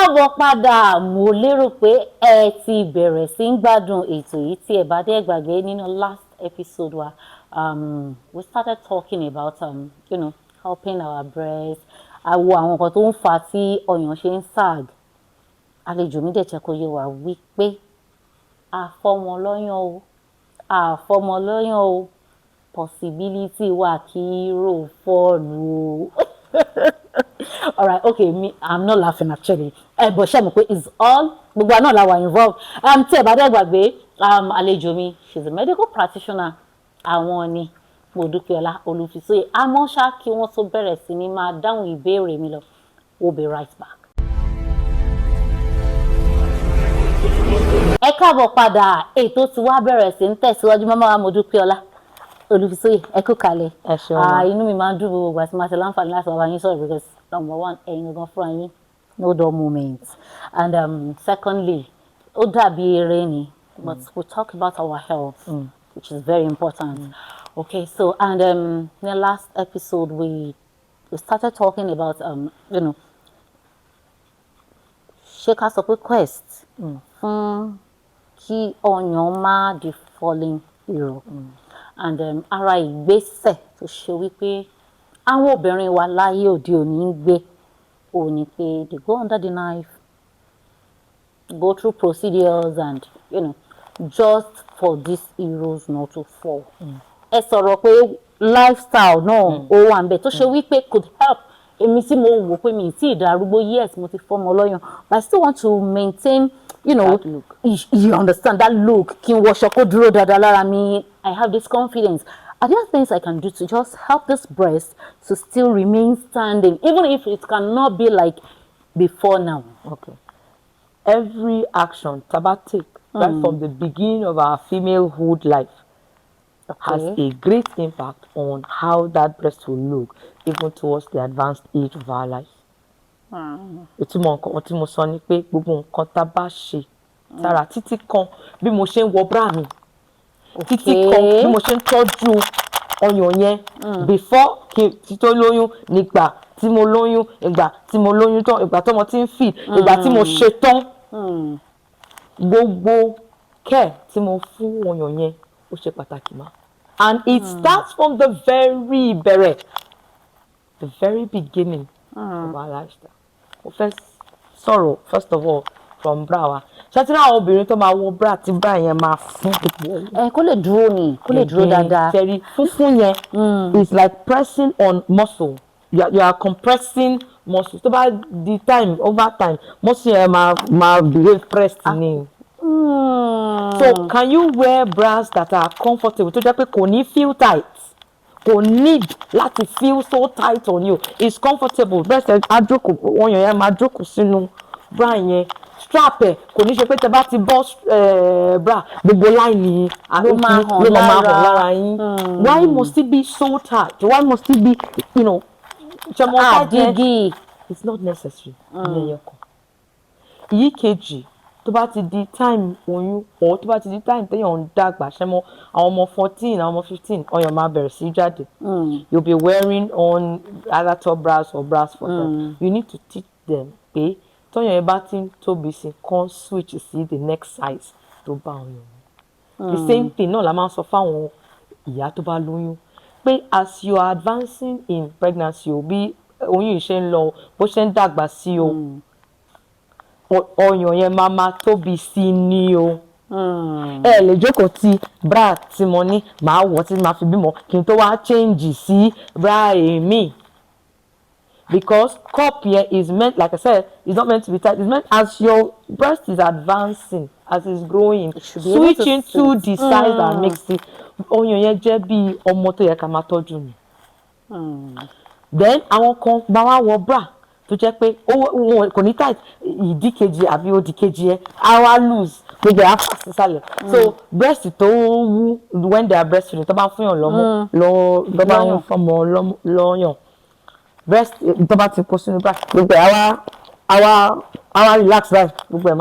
káàbọ̀ padà mo lérò pé ẹ ti bẹ̀rẹ̀ sí ń gbádùn ètò yìí tí ẹ bá dé gbàgbé nínú last episode wa we started talking about helping our breast àwo àwọn nǹkan tó ń fa tí ọyàn ṣe ń sag àlejò mi dẹ̀ jẹ́ kó yé wa wípé àfọmọlọ́yàn o possibility wà kí rò fọ́ọ̀lù o. All right, okay, I'm not laughing actually. But ṣé mo pé it's all gbogbo àná la wà involved. Tí ẹ bá dẹ̀ gbàgbé, àlejò mi, she's a medical practitioner. Àwọn ni Modupe Olufisoye. Àmọ́ ṣá kí wọ́n tó bẹ̀rẹ̀ sí ní máa dáhùn ìbéèrè mi lọ. We'll be right back. Ẹ káàbọ̀ padà, ètò tí wá bẹ̀rẹ̀ sí ń tẹ̀síwájú mọ́mọ́ Modupe Olufisoye, ẹ kú kalẹ̀. Ẹ ṣeun. Inú mi máa ń dùn gbogbo ìgbà tí máa ṣe láǹfààní láti wá yín sọ̀rọ̀ because number one, ẹ̀yin gangan fúnra yín, no dull moments. And secondly, ó dàbí eré ni, but we talk about our health, which is very important. Okay, so and in the last episode we started talking about ṣé ká sọ pé quest fún kí ọyàn má di falling hero. And ara ìgbésẹ̀ tó ṣe wípé àwọn obìnrin wa láyé òde òní ń gbé òní pé they go under the knife, go through procedures and just for these heroes not to fall. Ẹ sọ̀rọ̀ pé lifestyle náà ó wà ńbẹ̀ tó ṣe wípé could help èmi tí mo wò pé mi tí ìdarúgbó yes mo ti fọ́mọ lọ́yàn but I still want to maintain that look. You understand that look kí n wọṣọ kó dúró dáadáa lára mi. I have this confidence. Are there things I can do to just help this breast to still remain standing, even if it cannot be like before now? Okay. Every action take right from the beginning of our femalehood life has a great impact on how that breast will look even towards the advanced age of our life. Ìtumọ̀ nǹkan tí mo sọ ni pé gbogbo nǹkan tá bá ṣe sára títí kan bí mo ṣe ń wọ bra mi títí kan bí mo ṣe ń tọ́jú ọyàn yẹn before kí tó lóyún nígbà tí mo lóyún ìgbà tí mo lóyún tán ìgbà tọ́mọ tí ń feed ìgbà tí mo ṣe tán gbogbo care tí mo fún ọyàn yẹn ó ṣe pàtàkì mà. And it starts from the very bẹ̀rẹ̀, the very beginning of our lifestyle. Mo fẹ́ sọ̀rọ̀ first of all from bra wa. Ṣé àwọn obìnrin tó máa wọ bra tí bra yẹn máa fún gbogbo kó lè dúró ni kó lè dúró dáadáa. Very fúnfún yẹn is like pressing on muscle. You are compressing muscle. Tó bá di over time muscle yẹn máa behave pressed ni. So can you wear bras that are comfortable tó jẹ́ pé kò ní feel tight? Kò need láti feel so tight on you. It's comfortable. Breast àjókòó ọyàn yẹn máa jókòó sínú bra yẹn. Strap ẹ̀ kò ní ṣe pé tẹ bá ti bọ́ bra gbogbo line ló máa hàn lára yín. Why must it be so tight? Why must it be digi? It's not necessary. Ìyí kejì tó bá ti di time oyún or tó bá ti di time téèyàn ń dàgbà ṣe mọ àwọn ọmọ 14 àwọn ọmọ 15 ọyàn máa bẹ̀rẹ̀ sí jáde. You'll be wearing on either top bras or bras for them. You need to teach them pé tọ́yàn yẹn bá ti ń tóbi sí kan switch sí the next size tó bá ọyàn. The same thing náà la máa ń sọ fáwọn ìyá tó bá lóyún pé as you are advancing in pregnancy o bí oyún yìí ṣe ń lọ bó ṣe ń dàgbà sí o ọyàn yẹn máa tóbi sí ni o. Ẹ lè jókòó ti bra tí mo ní màá wọ̀ tí màá fi bímọ kí n tó wá change sí bra èmi. Because cup here is meant, like I said, it's not meant to be tight. It's meant as your breast is advancing, as it's growing, switch into the size that makes it. Ọyàn yẹn jẹ́ bí ọmọ tó yẹ ká máa tọ́jú ni. Then àwọn kan bá wá wọ bra tó jẹ́ pé kò ní tight ìdí kejì àbí òdì kejì ẹ̀ á wá loose gbogbo ẹ̀ á fà sísàlẹ̀. So breast tó wú when they are breastfeeding tó bá fún yàn lọ́mú lọ́ba ń fọmọ lọ́yàn. Breast tó bá ti kó sínú bra gbogbo ẹ̀ àwa relax right gbogbo ẹ̀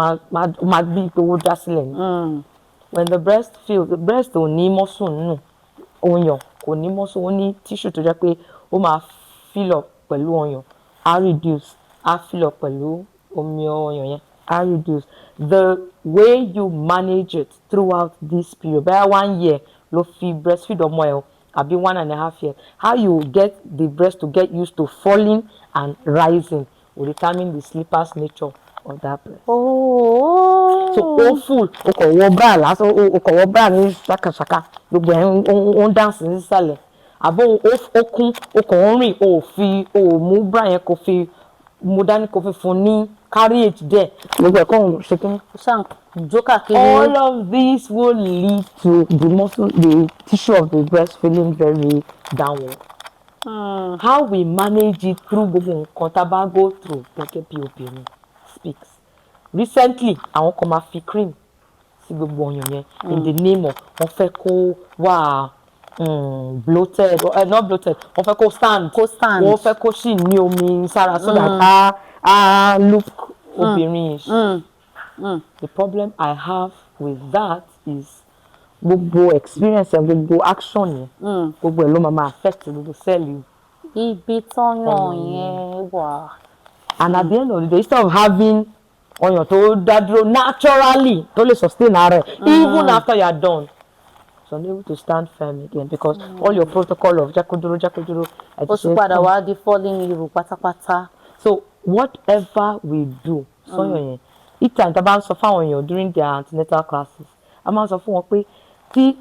máa bí owó dá sílẹ̀ ni. When the breast ò ní muscle nínú ọyàn kò ní muscle ó ní tissue tó jẹ́ pé ó máa fill up pẹ̀lú ọyàn á reduce á fill up pẹ̀lú omi ọyàn yẹn á reduce. The way you manage it throughout this period, bẹ́ẹ̀ 1 year ló fi breastfeed ọmọ ẹ̀ o, àbí 1.5 years, how you get the breast to get used to falling and rising will determine the slipper's nature of that breast. Oh. So ó full, o kò wọ bra lásán, o kò wọ bra ní ṣàkàṣàkà, gbogbo ẹ̀ ń dance nísàlẹ̀. Àbó ó kún, o kò ń rìn, o mú bra yẹn kò fi mú dání kò fi fún ní carriage there. Gbogbo ẹ̀ kò ń ṣe kí ni. All of these will lead to the tissue of the breast feeling very downward. How we manage it through gbogbo nǹkan tá a bá go through gẹ́gẹ́ bí obìnrin speaks. Recently, àwọn kan máa fi cream sí gbogbo ọyàn yẹn in the name of wọ́n fẹ́ kó wà bloated, not bloated, wọ́n fẹ́ kó stand, wọ́n fẹ́ kó sì ní omi sára so that look obìnrin. The problem I have with that is gbogbo experience and gbogbo action yẹn gbogbo ẹ̀ ló máa affect gbogbo cell ibi tọ́yàn yẹn wà. And at the end of the day, instead of having ọyàn tó dá dúró naturally tó lè sustain ara ẹ̀ even after you are done, it's unable to stand firm again because all your protocol of jákòjúrò ó sì padà wá di falling irú pátápátá. So whatever we do sọyàn yẹn, each time tá a bá ń sọ fáwọn èèyàn during their antenatal classes, a máa ń sọ fún wọn pé tí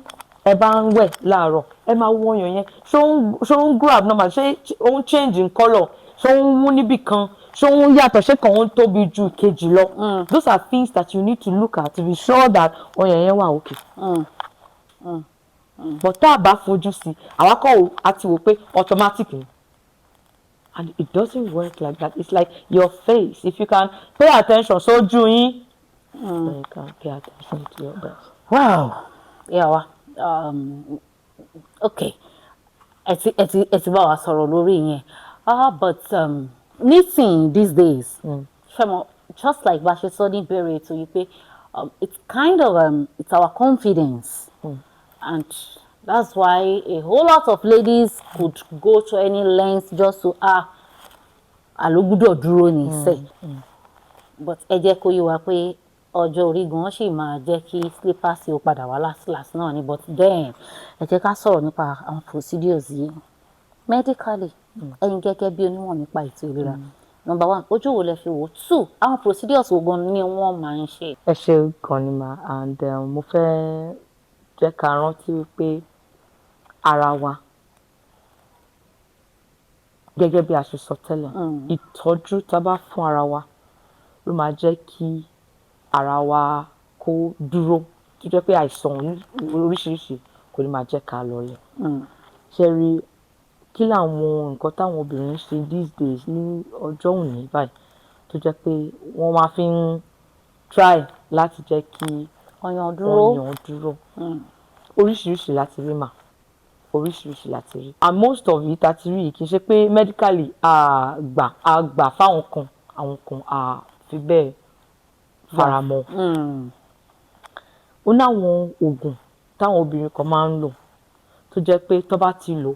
ẹ bá ń wẹ̀ láàárọ̀ ẹ máa wo ọyàn yẹn ṣó ń grow abnormal, ṣé ó ń change in colour, ṣó ń wú níbì kan, ṣó ń yàtọ̀, ṣé kàn ń tóbi ju kejì lọ. Those are things that you need to look at to be sure that ọyàn yẹn wà okay. But tá a bá fojú sí àwa kọ́ àti wò pé automatic ni. And it doesn't work like that. It's like your face. If you can pay attention sójú yín, then you can pay attention to your breast. Wow. Yeah. Okay. Ẹ ti bá wa sọ̀rọ̀ lórí yẹn. But nísìnyí these days, just like bá ṣe sọ ní ìbéèrè ètò yìí pé it's kind of it's our confidence. And that's why a whole lot of ladies could go to any length just to àlógúdọ̀ dúró ní sẹ́. But ẹ jẹ́ kó yé wa pé ọjọ́ orí gan ṣì máa jẹ́ kí slippers ó padà wá last náà ni. But then ẹ jẹ́ ká sọ̀rọ̀ nípa àwọn procedures yìí medically. Ẹ̀yin gẹ́gẹ́ bí onímọ̀ nípa ètò ìlera, number 1, ojú wo lẹ fi wò? 2, àwọn procedures wo gan ni wọ́n máa ń ṣe? Ẹ ṣe gan ni ma, and mo fẹ́ jẹ́ ká rántí wípé ara wa gẹ́gẹ́ bí a ṣe sọ tẹ́lẹ̀, ìtọ́jú tá a bá fún ara wa ló máa jẹ́ kí ara wa kó dúró, tó jẹ́ pé àìsàn oríṣiríṣi kò ní máa jẹ́ ká lọlẹ̀. Ṣé rí kí làwọn nǹkan táwọn obìnrin ṣe these days ní ọjọ́ òní báyìí tó jẹ́ pé wọ́n máa fi ń try láti jẹ́ kí ọyàn dúró. Oríṣiríṣi láti rí mà, oríṣiríṣi láti rí. And most of it àti rí kì í ṣe pé medically àgbà fáwọn kan, àwọn kan fi bẹ́ẹ̀ faramọ́. Ó náwọn oògùn táwọn obìnrin kan máa ń lò tó jẹ́ pé tó bá ti lò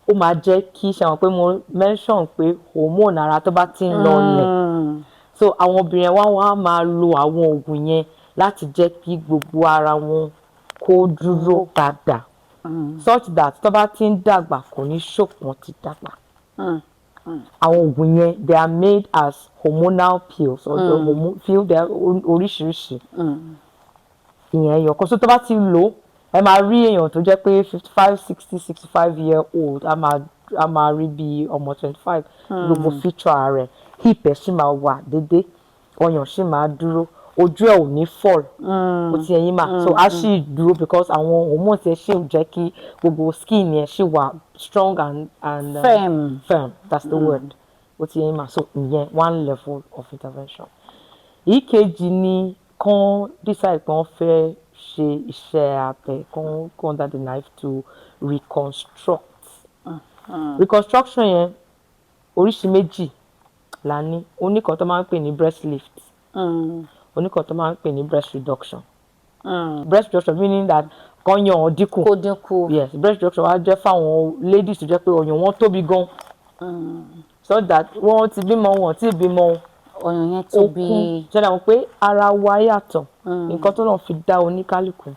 ó máa jẹ́ kí ṣe àwọn pé mo mention pé hormone ara tó bá ti ń lọlẹ̀. So àwọn obìnrin wá máa lo àwọn oògùn yẹn láti jẹ́ kí gbogbo ara wọn kó dúró dáadáa such that tó bá ti ń dàgbà kò ní ṣòpọ̀ ti dàgbà. Àwọn oògùn yẹn they are made as hormonal pills or the hormone pill oríṣiríṣi. Ìyẹn ẹyọ kan, so tó bá ti lò ẹ máa rí èèyàn tó jẹ́ pé 55, 60, 65 year old a máa rí bí ọmọ 25. Gbogbo feature ara rẹ̀, hip ẹ̀ sì máa wà déédéé, ọyàn sì máa dúró, ojú ẹ̀ ò ní fall. Ó ti ẹyin mà, so a sì dúró because àwọn hormones ẹ̀ sì jẹ́ kí gbogbo skin ẹ̀ sì wà strong and firm. That's the word. Ó ti ẹyin mà, so ìyẹn one level of intervention. Ìkejì ni kán decide pé wọ́n fẹ́ ṣe iṣẹ́ abẹ, kán go under the knife to reconstruct. Reconstruction yẹn oríṣi méjì la ní. Oníkan tó máa ń pè ní breast lift, oníkan tó máa ń pè ní breast reduction. Breast reduction meaning that kọ́yàn dínkù. Yes, breast reduction wá jẹ́ fáwọn ladies tó jẹ́ pé ọyàn wọn tóbi gan so that wọ́n ti bímọ wọn tí bímọ ọyàn yẹn tóbi. ṣẹlẹ̀ mọ̀ pé ara wa yàtọ̀ nǹkan tó náà fi dá oníkálukú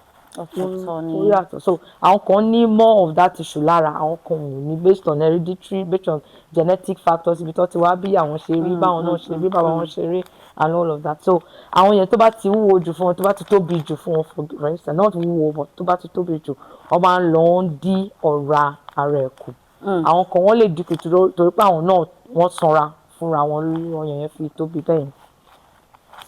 Ọ̀tọ̀ọ̀tọ̀ ni. ó yàtọ̀ so àwọn kan ní more of that issue lára àwọn kan ò ní based on hereditary based on genetic factors ibi tó ti wá bí àwọn ṣe rí báwọn náà ṣe rí bàbá wọn ṣe rí and all of that so àwọn yẹn tó bá ti wúwo jù fún wọn tó bá ti tóbi jù fún wọn for instance not wúwo but tó bá ti tóbi jù wọn máa ń lọ ń dí ọ̀rá ara ẹ̀ kù àwọn kan wọ́n lè dínkù torí pé àwọn náà wọ́n sanra fúnra wọn lórí ọyàn yẹn fi tóbi bẹ́ẹ̀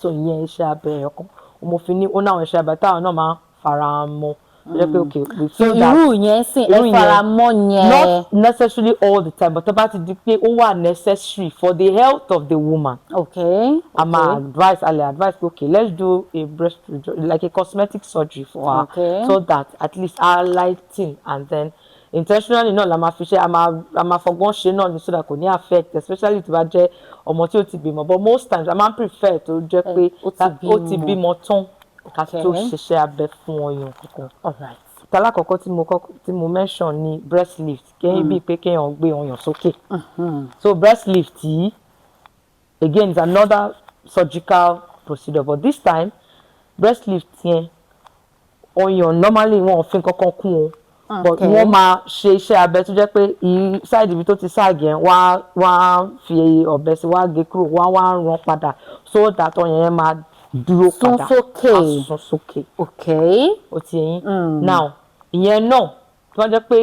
so ìyẹn iṣẹ́ abẹ ẹ̀yọ̀kan mo fi ní ó náà iṣẹ́ abẹ táwọn náà máa fara mọ́ jẹ́ pé okay we feel that irú yẹn sì ẹ fara mọ́ yẹn. not necessarily all the time but tó bá ti di pé ó wà necessary for the health of the woman. okay. I'm advise okay let's do a breast like a cosmetic surgery for her so that at least her lighting and then intentionally náà la máa fi ṣe a máa fọgbọ́n ṣe náà ní so that kò ní affect especially tó bá jẹ́ ọmọ tí ó ti bímọ but most times a máa prefer tó jẹ́ pé ó ti bímọ tán ká tó ṣiṣẹ́ abẹ fún ọyàn kankan. Tálákọ̀ọ́kọ́ tí mo mention ni breast lift kẹ́yìn bíi pé kéèyàn gbé ọyàn sókè so breast lift yìí again is another surgical procedure but this time breast lift yẹn ọyàn normally wọn ò fi kankan kún o but wọ́n máa ṣe iṣẹ́ abẹ tó jẹ́ pé side ibi tó ti ságì yẹn wọ́n á fi ọ̀bẹ sí wọ́n á gé kúrò wọ́n á rán padà so that ọyàn yẹn máa dúró padà sún sókè ó ti yẹn now ìyẹn náà tó jẹ́ pé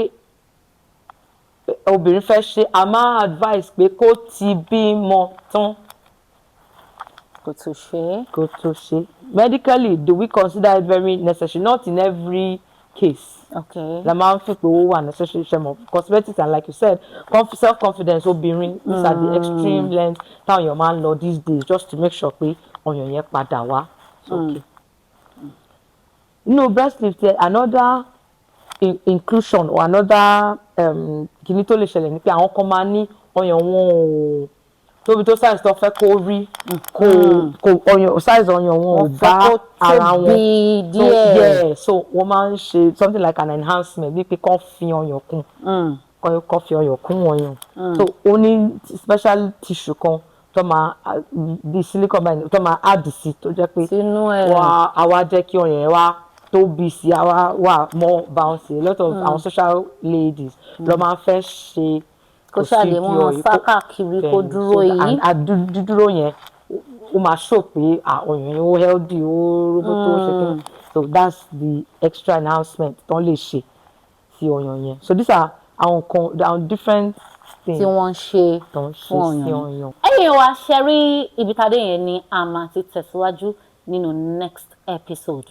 obìnrin fẹ́ ṣe a máa advice pé kó ti bímọ tán kó tó ṣe medically do we consider it very necessary not in every case la máa ń fi pé ó wà necessary ṣe mọ̀ cosmetics and like you said self confidence obìnrin these are the extreme lengths táwọn èèyàn máa ń lọ these days just to make sure pé ọyàn yẹn padà wá sókè. Nínú breast lift yẹn another inclusion or another kìíní tó lè ṣẹlẹ̀ ni pé àwọn kan máa ní ọyàn wọn ò tóbi tó size tó fẹ́ kó rí kò ọyàn size ọyàn wọn ò bá ara wọn so wọ́n máa ń ṣe something like an enhancement bí pé kán fi ọyàn kún kán fi ọyàn kún ọyàn so ó ní special tissue kan tó máa bí silicone báyìí tó máa add sí tó jẹ́ pé àwa jẹ́ kí ọyàn yẹn wá tóbi sí àwa wà more bouncy a lot of our social ladies ló máa ń fẹ́ ṣe kó ṣàlè wọn sáká kiri kó dúró yìí dídúró yẹn ó máa show pé ọyàn yẹn ó healthy ó roboto ó ṣe kí so that's the extra enhancement tó lè ṣe sí ọyàn yẹn so these are àwọn different things tí wọ́n ṣe fún ọyàn. ẹ̀yin wa ṣe rí ibi tádé yẹn ni a máa ti tẹ̀síwájú nínú next episode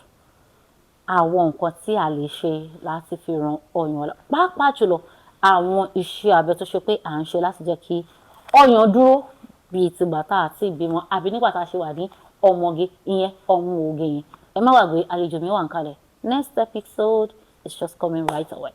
àwọn nǹkan tí a lè ṣe láti fi ran ọyàn pàápàá jùlọ àwọn iṣẹ́ abẹ tó ṣe pé à ń ṣe láti jẹ́ kí ọyàn dúró bíi tìgbà tá àti ìbímọ àbí nígbà tá a ṣe wà ní ọmọge ìyẹn ọmọ oge yẹn ẹ má gbàgbé àlejò mi wà ń kalẹ̀ next episode is just coming right away.